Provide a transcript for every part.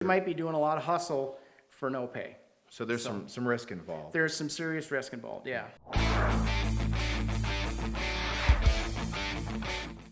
You might be doing a lot of hustle for no pay. So there's some risk involved. There's some serious risk involved, yeah.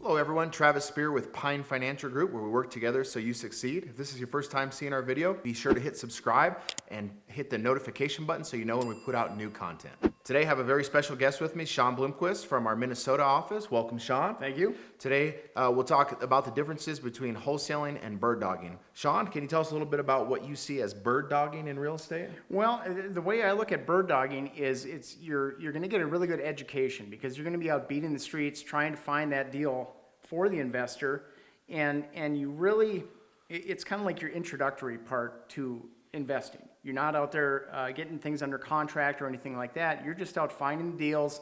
Hello everyone, Travis Spear with Pine Financial Group, where we work together so you succeed. If this is your first time seeing our video, be sure to hit subscribe and hit the notification button so you know when we put out new content. Today I have a very special guest with me, Sean Bloomquist from our Minnesota office. Welcome, Sean. Thank you. Today we'll talk about the differences between wholesaling and bird dogging. Sean, can you tell us a little bit about what you see as bird dogging in real estate? Well, the way I look at bird dogging is you're going to get a really good education because you're going to be out beating the streets trying to find that deal for the investor, and you really, it's kind of like your introductory part to investing. You're not out there getting things under contract or anything like that. You're just out finding deals.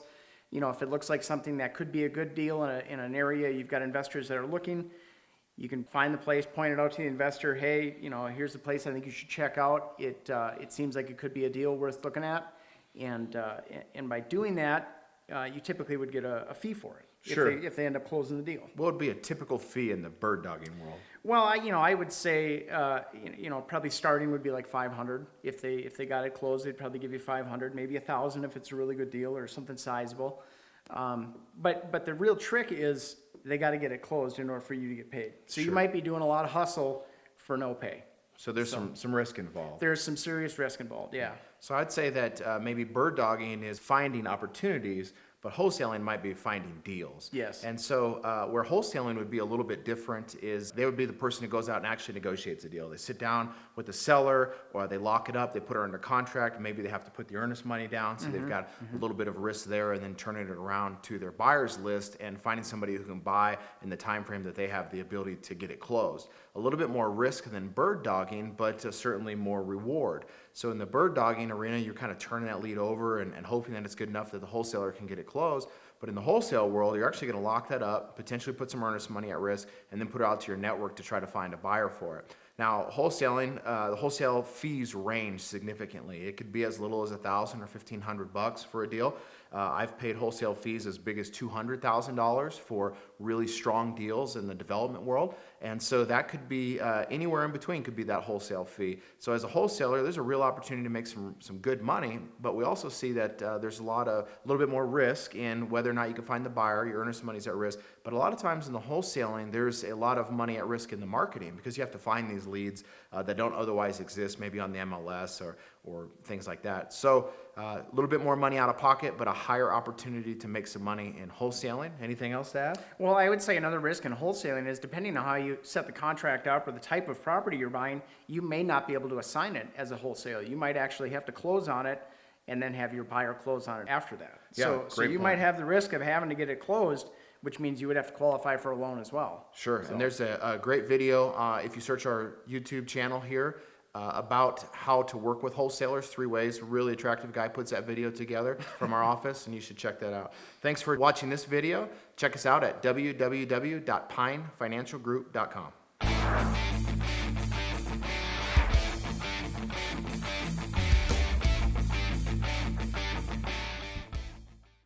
You know, if it looks like something that could be a good deal in an area, you've got investors that are looking, you can find the place, point it out to the investor, hey, you know, here's the place I think you should check out. It seems like it could be a deal worth looking at, and by doing that, you typically would get a fee for it. Sure. If they end up closing the deal. What would be a typical fee in the bird dogging world? Well, I would say, probably starting would be like $500. If they got it closed, they'd probably give you $500, maybe $1,000 if it's a really good deal or something sizable. But the real trick is they got to get it closed in order for you to get paid. So Sure. You might be doing a lot of hustle for no pay. So there's some risk involved. There's some serious risk involved, yeah. So I'd say that maybe bird dogging is finding opportunities, but wholesaling might be finding deals. Yes. And so where wholesaling would be a little bit different is they would be the person who goes out and actually negotiates a deal. They sit down with the seller, or they lock it up, they put her under contract, maybe they have to put the earnest money down, so they've got a little bit of risk there, and then turning it around to their buyer's list and finding somebody who can buy in the time frame that they have the ability to get it closed. A little bit more risk than bird dogging, but certainly more reward. So in the bird dogging arena, you're kind of turning that lead over and hoping that it's good enough that the wholesaler can get it closed. But in the wholesale world, you're actually going to lock that up, potentially put some earnest money at risk, and then put it out to your network to try to find a buyer for it. Now, wholesaling, the wholesale fees range significantly. It could be as little as $1,000 or $1,500 for a deal. I've paid wholesale fees as big as $200,000 for really strong deals in the development world. And so that could be anywhere in between could be that wholesale fee. So as a wholesaler, there's a real opportunity to make some good money, but we also see that there's a little bit more risk in whether or not you can find the buyer. Your earnest money's at risk. But a lot of times in the wholesaling, there's a lot of money at risk in the marketing because you have to find these leads that don't otherwise exist, maybe on the MLS or things like that. So a little bit more money out of pocket, but a higher opportunity to make some money in wholesaling. Anything else to add? Well, I would say another risk in wholesaling is depending on how you set the contract up or the type of property you're buying, you may not be able to assign it as a wholesaler. You might actually have to close on it and then have your buyer close on it after that. Yeah, So you might have the risk of having to get it closed, which means you would have to qualify for a loan as well. Sure, So. and there's a great video if you search our YouTube channel here about how to work with wholesalers, 3 ways. A really attractive guy puts that video together from our office, and you should check that out. Thanks for watching this video. Check us out at www.pinefinancialgroup.com.